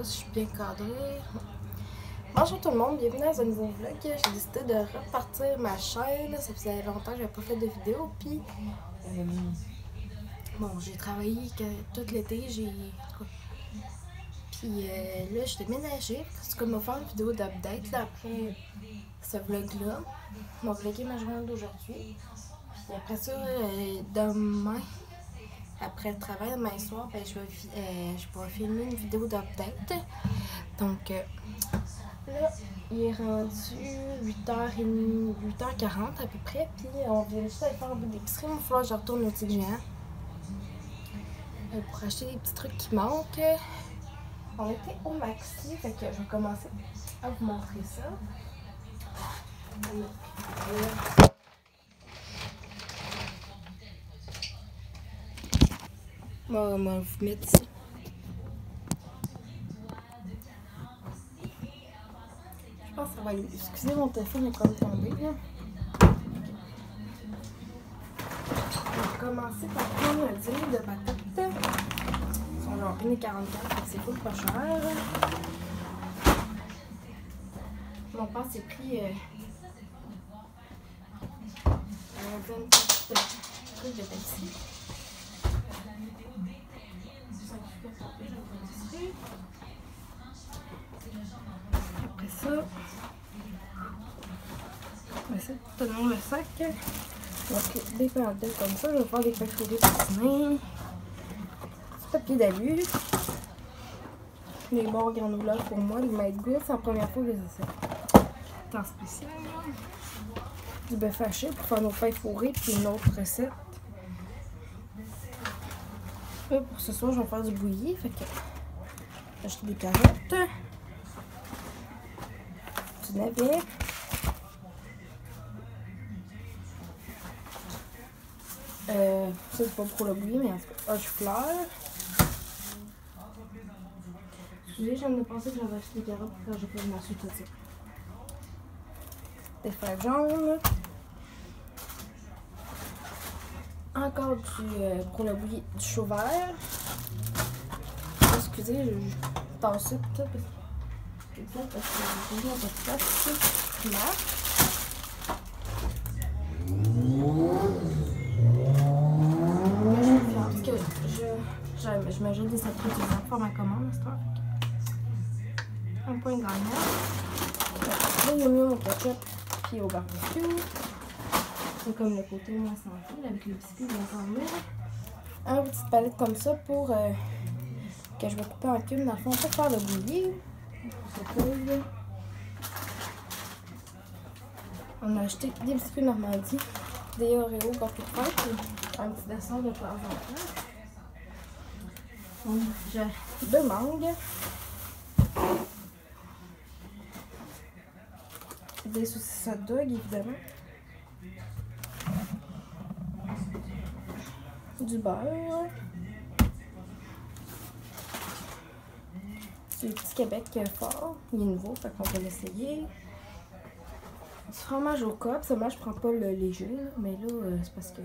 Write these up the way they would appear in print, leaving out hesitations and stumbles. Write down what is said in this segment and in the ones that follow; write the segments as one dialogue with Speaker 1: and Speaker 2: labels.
Speaker 1: si je suis bien cadrée. Bonjour tout le monde, bienvenue dans un nouveau vlog. J'ai décidé de repartir ma chaîne. Ça faisait longtemps que j'avais pas fait de vidéo. Puis, bon, j'ai travaillé tout l'été. Puis là, je déménagé. C'est comme on va faire une vidéo d'update après ce vlog-là. On va vlogger ma journée d'aujourd'hui. Puis après ça, demain, après le travail, demain soir, ben, je vais filmer une vidéo d'update. Donc, là, il est rendu 8h30, 8h40 à peu près. Puis, on vient juste aller faire un bout d'épicerie. Il va falloir que je retourne au Tigre Géant pour acheter des petits trucs qui manquent. On était au Maxi, fait que je vais commencer à vous montrer ça. Bon, on va vous mettre ici. Je pense que ça va aller. Excusez, mon téléphone est comme tombé là. On va commencer par prendre un 10 000 de patates. Ils sont genre 1,44 €, c'est cool, pas cher. Mon père s'est pris 24 trucs de Pepsi. Après ça, on va essayer de tenir le sac. Donc, des patates comme ça, je vais faire des factories patinés. Du papier d'alu. Les bords granola pour moi, les Made Good, c'est la première fois que je les essaie. Temps spécial. Du bœuf haché pour faire nos fèves fourrées, puis une autre recette. Là, pour ce soir, je vais faire du bouilli. Fait que j'ai acheté des carottes, du navet, ça c'est pas pour le bouilli, mais en tout cas, hache-fleur. Excusez, je viens de penser que j'avais acheté des carottes quand j'ai fait ma soupe tout ça. Des fèves jaunes. Encore pour le bouilli, du chou vert. Excusez, je tasse ça tout ça parce que j'ai déjà un peu de place qui marche. Parce que je m'ajoute des sacrifices pour ma commande, cette heure. Un point gagnant. Là, il y a mis mon ketchup puis au barbecue. C'est comme le côté moins santé, avec le biscuit bien ensemble. Un petite palette comme ça pour que je vais couper en cubes dans le fond pour faire le bouilli. On a acheté des biscuits Normandie, des Oreos gâteaux de fête et un petit dessert de temps en temps. J'ai 2 mangues. Des saucisses hot dog évidemment. Du beurre. C'est le petit Québec fort. Il est nouveau, fait qu'on va l'essayer. Du fromage au coq. Seulement, je prends pas le léger, là, mais là, c'est parce que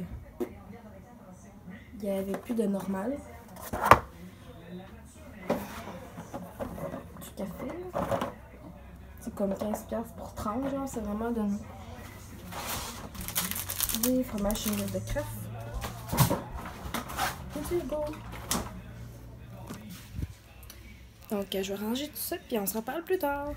Speaker 1: il n'y avait plus de normal. Du café. C'est comme 15$ pour 30$, genre, c'est vraiment donné. Des fromages chez de crève. C'est beau. Donc, je vais ranger tout ça, puis on se reparle plus tard.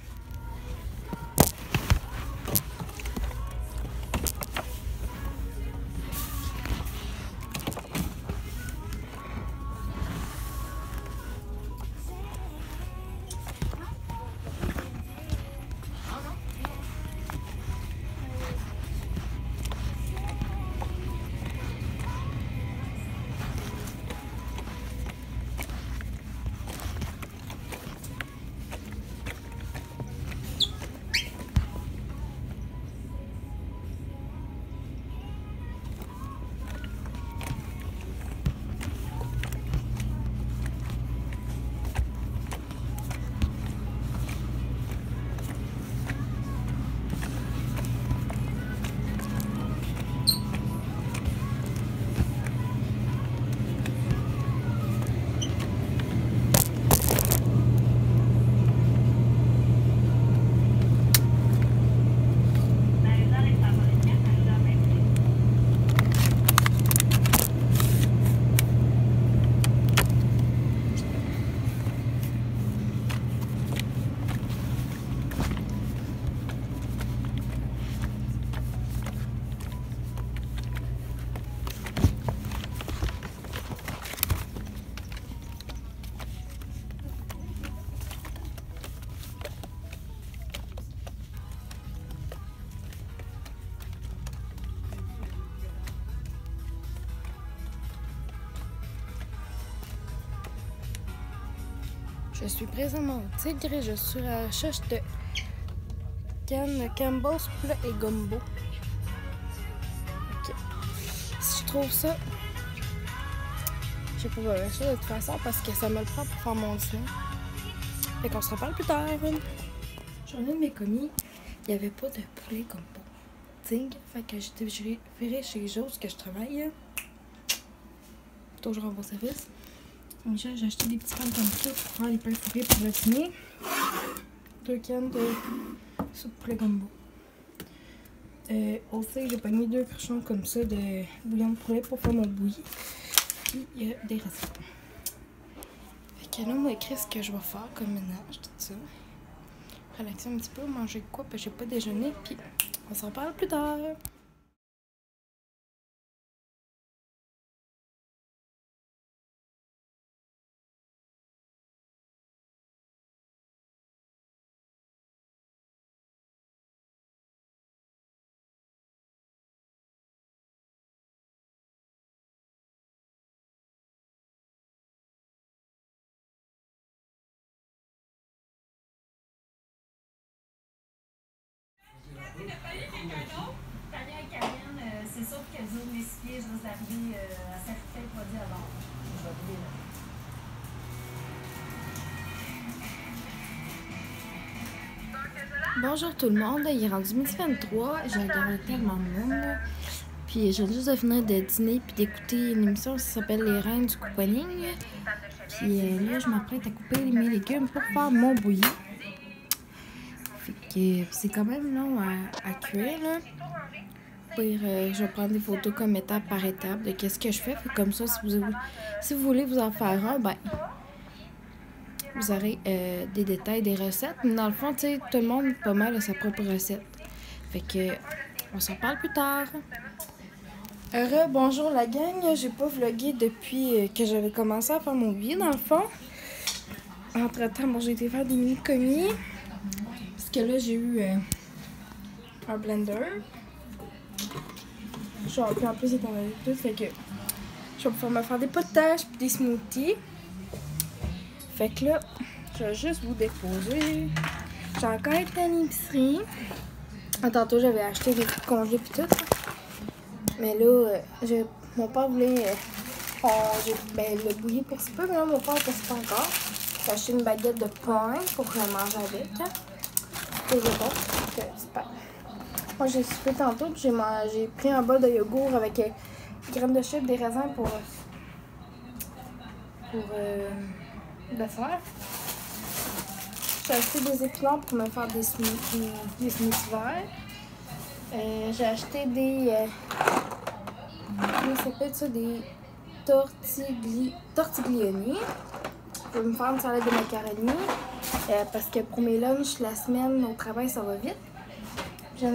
Speaker 1: Je suis présentement au Tigre et je suis à la recherche de canne Campbell's plat et gumbo. Ok. Si je trouve ça, je sais pas ça de toute façon parce que ça me le prend pour faire mon dîner. Fait qu'on se reparle plus tard. J'en ai de mes commis, il n'y avait pas de poulet gumbo. Tigre, fait que j'ai viré chez Jose que je travaille. Toujours en bon service. Donc j'ai acheté des petits pains comme ça pour faire les pains fourrés pour le dîner. 2 cannes de soupe poulet gumbo. Aussi, j'ai pogné 2 cruchons comme ça de bouillon de poulet pour faire mon bouilli. Puis il y a des recettes. Fait que là, moi, écrit ce que je vais faire comme ménage, tout ça. Relaxer un petit peu, manger quoi, parce que j'ai pas déjeuné. Puis on s'en parle plus tard.
Speaker 2: C'est sûr que dur mes 6 pieds, je risque d'arriver à certifier le produit avant. Je vais brûler là.
Speaker 1: Bonjour tout le monde, il est rendu midi 23, j'ai regardé tellement de monde. Puis je viens juste de finir de dîner puis d'écouter une émission qui s'appelle Les Reines du couponing. Puis là, je m'apprête à couper mes légumes pour faire mon bouilli. Fait que c'est quand même long à cuire là. Puis, je vais prendre des photos comme étape par étape de qu'est-ce que je fais. Fait comme ça, si vous voulez vous en faire un, ben vous aurez des détails, des recettes. Mais dans le fond, tu sais, tout le monde pas mal a sa propre recette. Fait que on s'en parle plus tard. Bonjour la gang, j'ai pas vlogué depuis que j'avais commencé à faire mon billet dans le fond. Entre-temps, bon, j'ai été faire des mini-commis. Parce que là, j'ai eu un blender. Je suis en plus c'est tombé tout, fait que je vais pouvoir me faire des potages et des smoothies. Fait que là, je vais juste vous déposer. J'ai encore été à l'épicerie. Tantôt, j'avais acheté des trucs congelés et tout. Mais là, mon père voulait le bouilli pour ce peu, mais là, mon père ne passe pas encore. J'ai acheté une baguette de pain pour manger avec. C'est bon, c'est pas. Moi, j'ai soupé tantôt, puis j'ai pris un bol de yogourt avec des graines de chèvre, des raisins pour le faire. J'ai acheté des épinards pour me faire des smoothies verts. J'ai acheté des comment ça s'appelle ça, des tortiglioni. Je vais me faire une salade de macaroni parce que pour mes lunchs la semaine au travail ça va vite. Je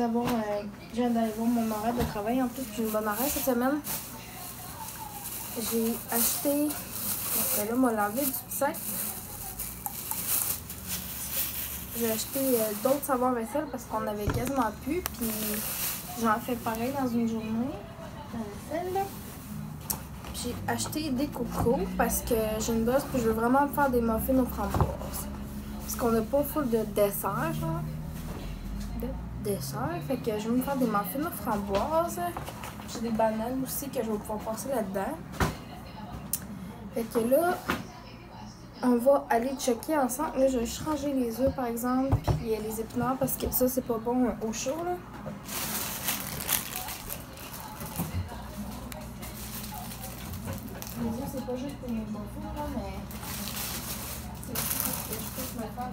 Speaker 1: viens d'aller voir mon horaire de travail. En plus, j'ai une bonne horaire cette semaine. J'ai acheté... Parce que là, m'a lavé du sac. J'ai acheté d'autres savons vaisselle parce qu'on avait quasiment plus. Puis j'en fais pareil dans une journée. La vaisselle. J'ai acheté des cocos parce que j'ai une bosse puis je veux vraiment me faire des muffins aux framboises. Parce qu'on n'a pas full de dessert, genre. Dessert, fait que je vais me faire des muffins aux framboises. J'ai des bananes aussi que je vais pouvoir passer là-dedans. Fait que là, on va aller checker ensemble. Là, je vais changer les œufs par exemple, puis les épinards parce que ça, c'est pas bon au chaud là. Les œufs, c'est pas juste pour mes muffins là, mais c'est aussi pour que je puisse me faire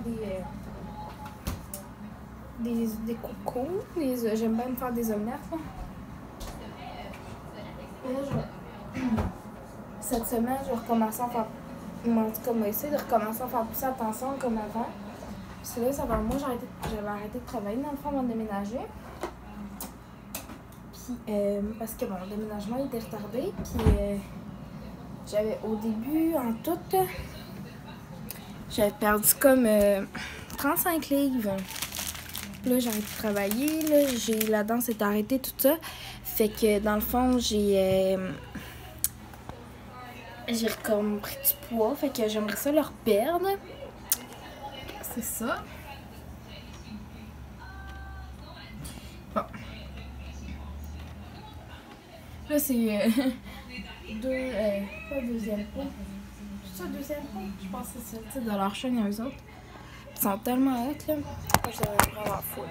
Speaker 1: des cocos. J'aime bien me faire des omelettes. Cette semaine, je vais recommencer à faire. En tout cas, moi, essayer de recommencer à faire plus attention comme avant. Parce que là, ça va. Moi, j'avais arrêté de travailler dans le fond avant de déménager. Puis, parce que mon déménagement était retardé. Puis, j'avais au début, en tout, j'avais perdu comme 35 livres. Là, j'ai arrêté de travailler. Là, la danse est arrêtée, tout ça. Fait que, dans le fond, j'ai comme pris du poids. Fait que j'aimerais ça le reperdre. c'est ça. Bon. Là, c'est pas deuxième pot. C'est ça, deuxième pot? Je pense que c'est ça, tu sais, de leur chaîne à eux autres. Ils sont tellement hâte, là. Moi, j'avais vraiment fou.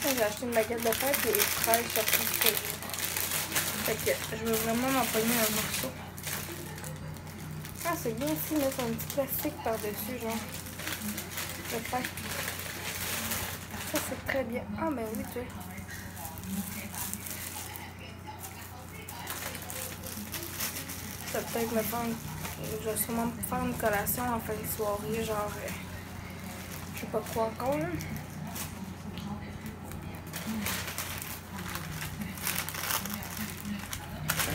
Speaker 1: J'ai acheté une baguette de pâte et des fraises surtout du produit. Fait que je veux vraiment m'empoigner un morceau. Ah, c'est bien aussi mettre un petit plastique par-dessus, genre. Le pain. Ça, c'est très bien. Ah, ben oui, tu vois. Ça peut-être me faire je vais sûrement me faire une collation en fin de soirée, genre. Je sais pas quoi encore, là.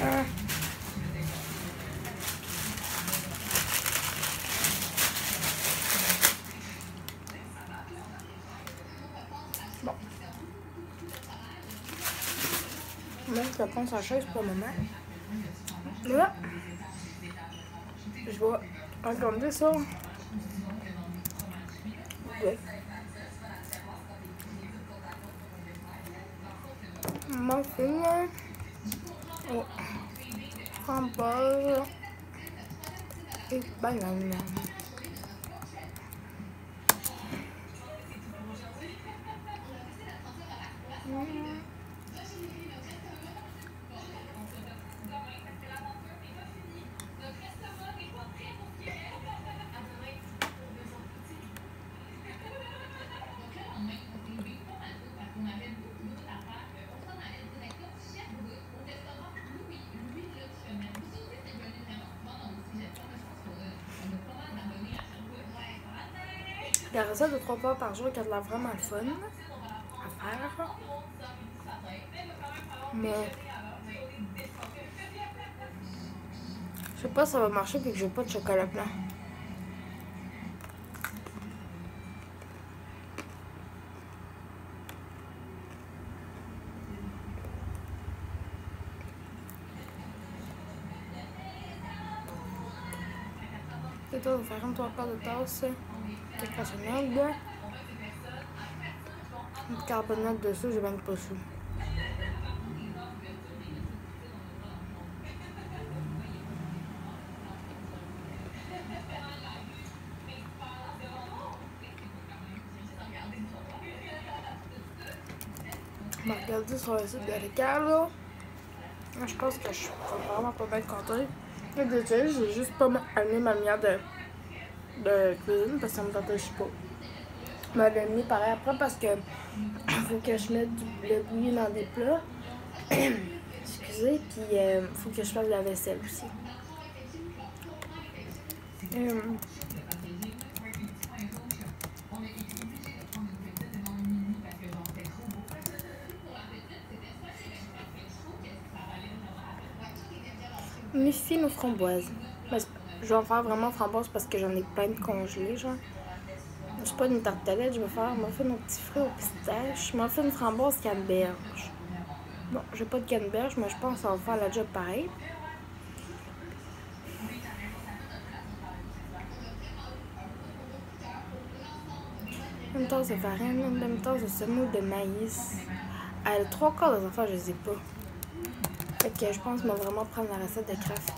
Speaker 1: Ah. Bon. Même je prends sa chaise pour le moment. Là, je vais regarder ça. Ouais. Muffin. Oh. Framboise. Et banane. La recette de 3 fois par jour qui a de l'air vraiment fun à faire. Mais je sais pas si ça va marcher puis que j'ai pas de chocolat blanc. Et toi, on va faire un 3 quarts de tasse. Quelques chenilles. Une carbonate dessus, j'ai même pas su. On va regarder sur le site de l'écart là. Je pense que je suis vraiment pas bien contente. Et déjà, j'ai juste pas allumé ma lumière de cuisine parce que ça me tentait pas. Je m'avais mis pareil après parce que faut que je mette le bouilli dans des plats. Excusez, puis faut que je fasse la vaisselle aussi. Muffins aux framboises. Je vais en faire vraiment framboise parce que j'en ai plein de congelés, genre. C'est pas une tartelette, je vais faire muffin aux petits fruits aux pistaches, muffin framboise canneberge. Bon, j'ai pas de canneberge, mais je pense que ça va faire la job pareil. Une tasse de farine, une demi-tasse de semoule de maïs. Les 3 quarts des affaires, je les ai pas. Fait que je pense que je vais vraiment prendre la recette de Kraft.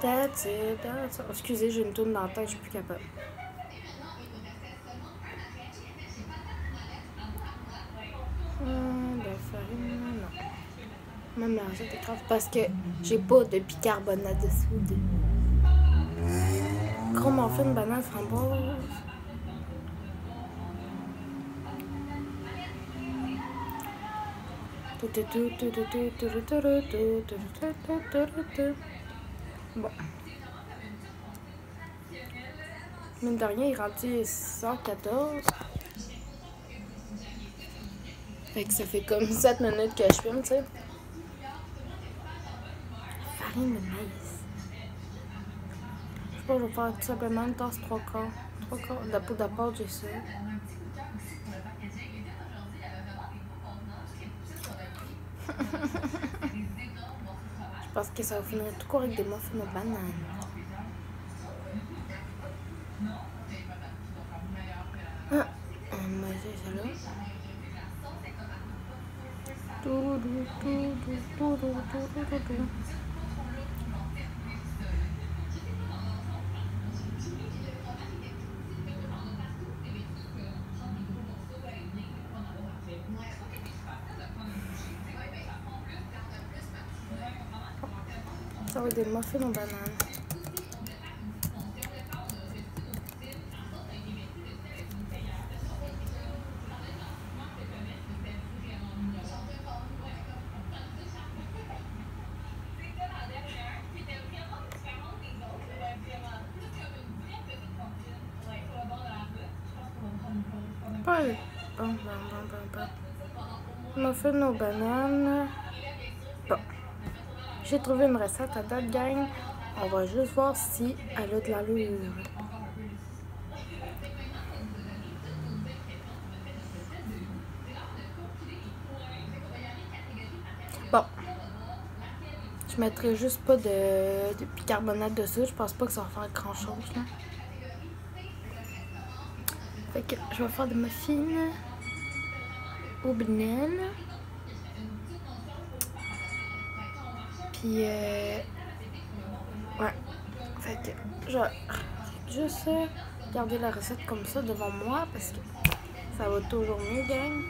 Speaker 1: That's it, that's it. Excusez, j'ai une tourne dans la tête, je suis plus capable. De farine, non. Même la recette est grave parce que j'ai pas de bicarbonate de soude. Gros muffin, banane, framboise. Bon. Mine de rien, il est rendu 6h14. Fait que ça fait comme 7 minutes que je filme, tu sais. Farine de maïs. Je sais pas, je vais faire tout simplement une tasse 3 quarts. 3 quarts de la poudre à pâte, j'ai ça. Je pense que ça va finir tout court avec des muffins aux bananes. Ah, moi j'ai ça là. Ça va être des muffins aux bananes. Muffins aux bananes. Bon. J'ai trouvé une recette à date, gang. On va juste voir si elle a de l'allure. Bon. Je mettrai juste pas de bicarbonate dessus. Je pense pas que ça va faire grand chose, là. Fait que je vais faire des muffins aux bananes. Puis, ouais. Fait que je vais juste garder la recette comme ça devant moi parce que ça va toujours mieux, gang.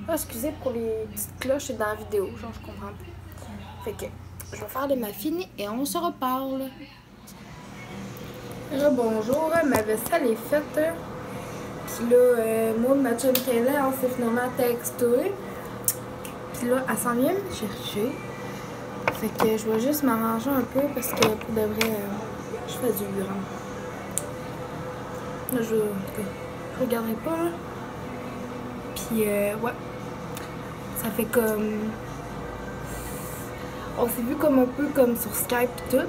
Speaker 1: Ah, excusez pour les petites cloches dans la vidéo, genre je comprends pas. Fait que je vais faire des muffins et on se reparle. Bonjour, ma vaisselle est faite. Puis là, moi, ma chum Kayla, on s'est finalement texté. Puis là, elle s'en vient me chercher. Fait que je vais juste m'arranger un peu parce que pour de vrai, je fais du grand. Là, je regarderai pas, là. Puis, ouais. Ça fait comme... On s'est vu comme un peu comme sur Skype et tout.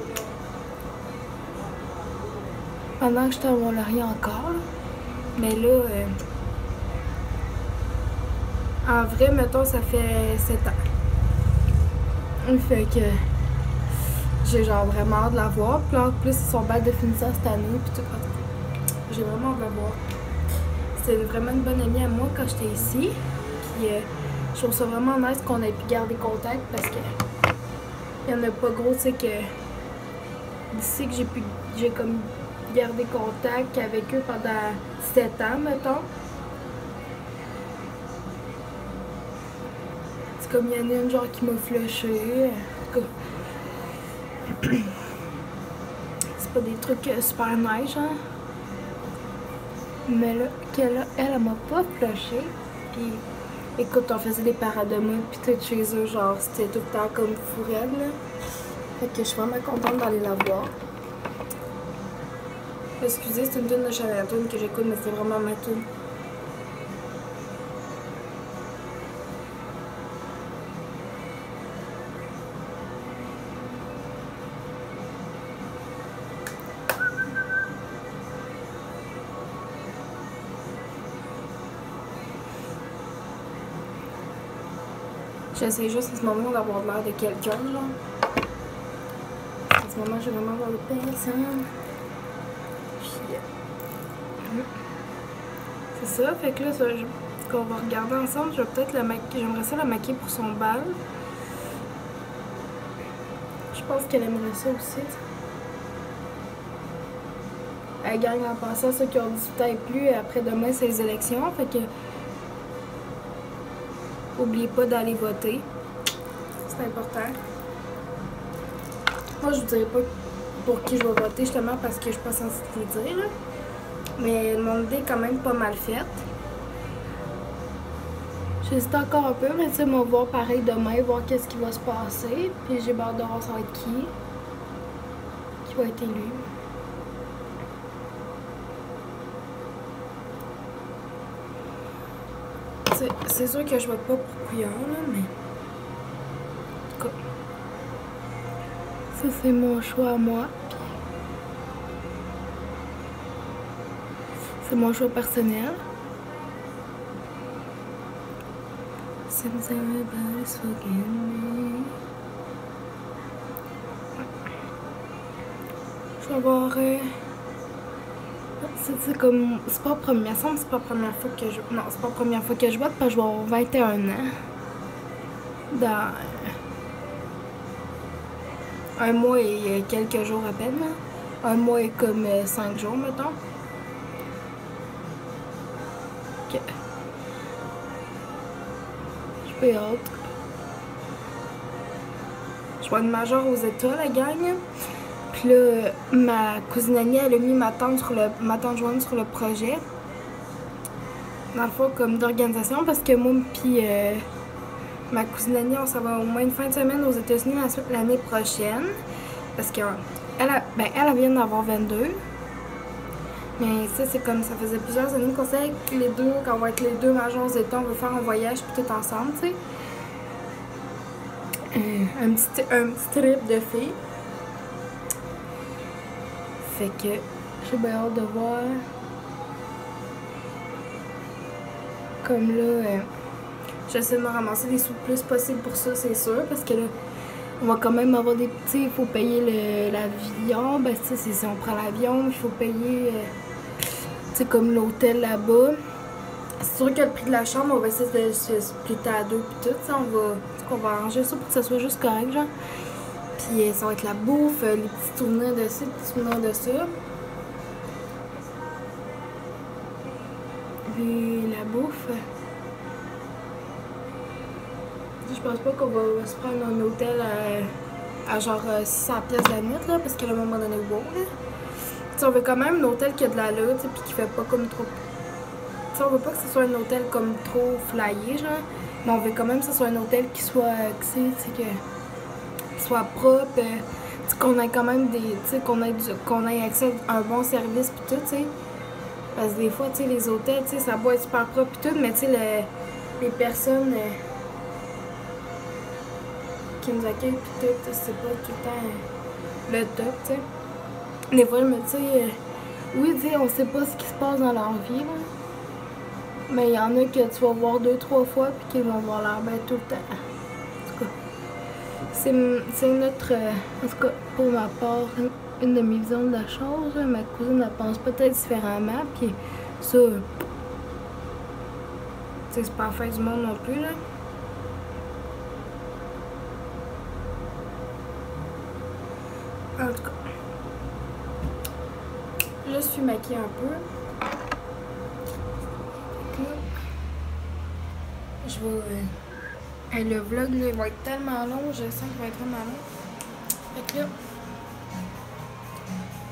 Speaker 1: Pendant que j'étais à Mont-Laurier encore, là. Mais là, en vrai, mettons, ça fait 7 ans. Fait que j'ai genre vraiment hâte de la voir. Puis là, en plus, ils sont belles de finissant cette année. Puis tout. J'ai vraiment hâte de la voir. C'est vraiment une bonne amie à moi quand j'étais ici. Puis je trouve ça vraiment nice qu'on ait pu garder contact parce que il y en a pas gros, c'est que d'ici que j'ai comme gardé contact avec eux pendant 7 ans, mettons. C'est comme il y en a une genre qui m'a flushé. C'est pas des trucs super nice, hein. Mais là, elle m'a pas flushé. Puis écoute, on faisait des parades de moi puis tout chez eux, genre c'était tout le temps comme fourrelle, là. Fait que je suis vraiment contente d'aller la voir. Excusez, c'est une tune de Shania Twain que j'écoute, mais c'est vraiment ma tune. J'essaie juste en ce moment d'avoir l'air de quelqu'un, genre. En ce moment, j'ai vraiment l'air de personne. C'est ça, fait que là, qu'on va regarder ensemble. Je vais peut-être la maquiller. J'aimerais ça la maquiller pour son bal. Je pense qu'elle aimerait ça aussi. Elle gagne en passant ceux qui ont 18 ans et plus. Après-demain, c'est les élections. Fait que. N'oubliez pas d'aller voter. C'est important. Moi, je vous dirai pas pour qui je vais voter, justement, parce que je suis pas censée vous le dire, là. Mais mon idée est quand même pas mal faite. J'hésite encore un peu, mais tu sais, on va voir pareil demain, voir qu'est-ce qui va se passer. Puis j'ai hâte de voir ça va être qui va être élu. C'est sûr que je vote pas pour Couillard, là, mais... En tout cas, ça c'est mon choix à moi. C'est mon choix personnel. Since everybody's fucking me. Je vais avoir... c'est comme... C'est pas la première fois, c'est pas la première fois que je... Non, c'est pas la première fois que je vote parce que je vais avoir 21 ans. Dans... un mois et quelques jours à peine. Un mois et comme 5 jours, mettons. Ok. J'ai pas hâte. Je vais être majeure aux États, la gang. Puis là, ma cousine Annie, elle a mis ma tante Joanne sur le projet. Dans le fond, comme d'organisation, parce que moi puis ma cousine Annie, on s'en va au moins une fin de semaine aux États-Unis l'année prochaine. Parce qu'elle vient d'avoir 22. Mais ça, c'est comme ça faisait plusieurs années qu'on sait que les deux, quand on va être les deux majeurs aux États, on veut faire un voyage puis tout ensemble, tu sais. Un petit trip de filles. Fait que j'ai bien hâte de voir. Comme là, j'essaie de me ramasser des sous le plus possible pour ça, c'est sûr. Parce que là, on va quand même avoir des petits. Il faut payer l'avion. Ben, tu sais, si on prend l'avion, il faut payer. Tu sais, comme l'hôtel là-bas. C'est sûr que le prix de la chambre, on va essayer de se splitter à deux puis tout. On va arranger ça pour que ça soit juste correct, genre. Puis ça va être la bouffe, les petits souvenirs de ça, les petits souvenirs de ça. Puis la bouffe. Je pense pas qu'on va se prendre un hôtel à genre 600 pièces la nuit, là, parce qu'à un moment donné, wow, là. T'sais, on veut quand même un hôtel qui a de l'allure, puis qui fait pas comme trop... T'sais, on veut pas que ce soit un hôtel comme trop flyé, genre. Mais on veut quand même que ce soit un hôtel qui soit, qui soit propre, qu'on ait quand même qu'on ait accès à un bon service pis tout, tu sais. Parce que des fois, tu sais, les hôtels, tu sais, ça doit être super propre pis tout, mais tu sais, les personnes qui nous accueillent pis tout, c'est pas tout le temps le top, tu sais. Des fois, je me dis, oui, tu sais, on sait pas ce qui se passe dans leur vie, là. Mais il y en a que tu vas voir 2-3 fois puis qui vont voir l'air bête tout le temps. En tout cas, c'est notre... en tout cas, pour ma part, une de mes visions de la chose. Ma cousine, elle pense peut-être différemment. Puis ça, tu sais, c'est pas la fin du monde non plus, là. En tout cas, je suis maquillée un peu. Je vais... le vlog, là, il va être tellement long. Je sens qu'il va être vraiment long. Fait que là,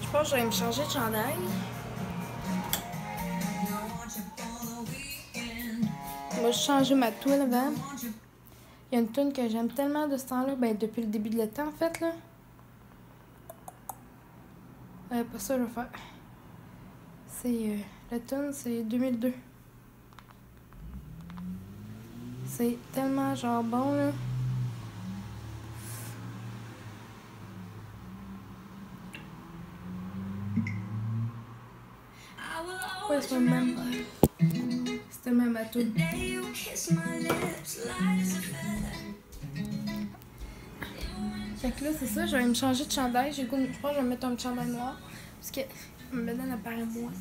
Speaker 1: je pense que je vais me changer de chandail. Je vais changer ma toile avant. Il y a une tune que j'aime tellement de ce temps-là. Ben, depuis le début de l'été, en fait, là. Pas ça, je vais faire. C'est... la tune, c'est 2002. C'est tellement genre bon, là. Ouais, c'est même. C'était même à tout. Fait que là, c'est ça, je vais me changer de chandail. Je pense que je vais me mettre un petit chandail noir. Parce que ma bedaine apparaît moins.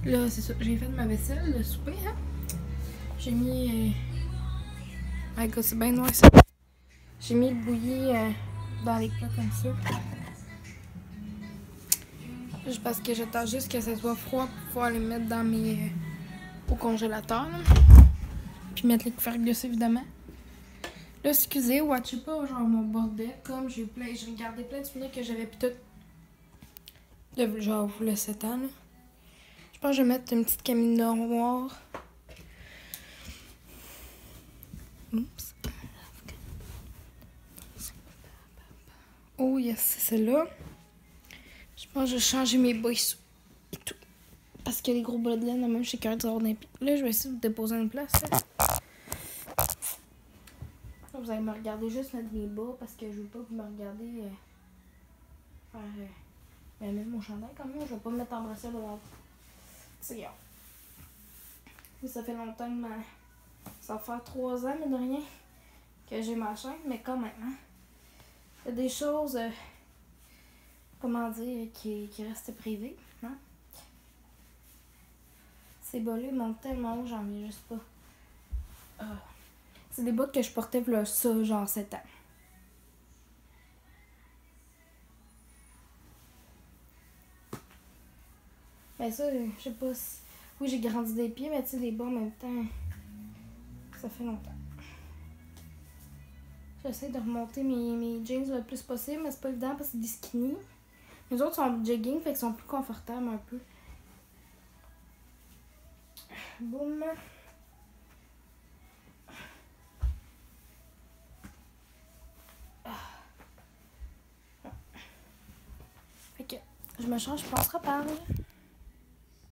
Speaker 1: Là, c'est ça. J'ai fait ma vaisselle, le souper, hein. J'ai mis. Ah, gars, c'est bien noir ça. J'ai mis le bouilli dans les plats comme ça. Juste parce que j'attends juste que ça soit froid pour pouvoir les mettre dans mes. Au congélateur, là. Puis mettre les faire glisser, évidemment. Là, excusez, watchez pas, genre mon bordel. Comme j'ai regardé plein de souvenirs que j'avais pis tout. De genre, vous le 7 ans, là. Je pense que je vais mettre une petite camine noire. Oups. Oh yes, c'est celle-là. Je pense que je vais changer mes boys et tout. Parce que les gros bas de laine, même chez Cœur d'Olympique. Là, je vais essayer de déposer une place. Là. Vous allez me regarder juste mettre mes bas parce que je veux pas que vous me regardez faire même mon chandail quand même. Je vais pas me mettre en brassière devant. C'est ça fait longtemps que ça va faire 3 ans, mais de rien, que j'ai ma chaîne, mais quand même, hein. Il y a des choses, comment dire, qui restent privées, hein. Ces bas-là montent tellement haut, j'en ai juste pas. C'est des bottes que je portais là, ça, genre 7 ans. Mais ça, je sais pas si... Oui, j'ai grandi des pieds, mais tu sais, les bas en même temps, ça fait longtemps. J'essaie de remonter mes jeans le plus possible, mais c'est pas évident parce que c'est des skinny. Les autres sont jogging, fait qu'ils sont plus confortables un peu. Boum. Fait que je me change, je pense reparler.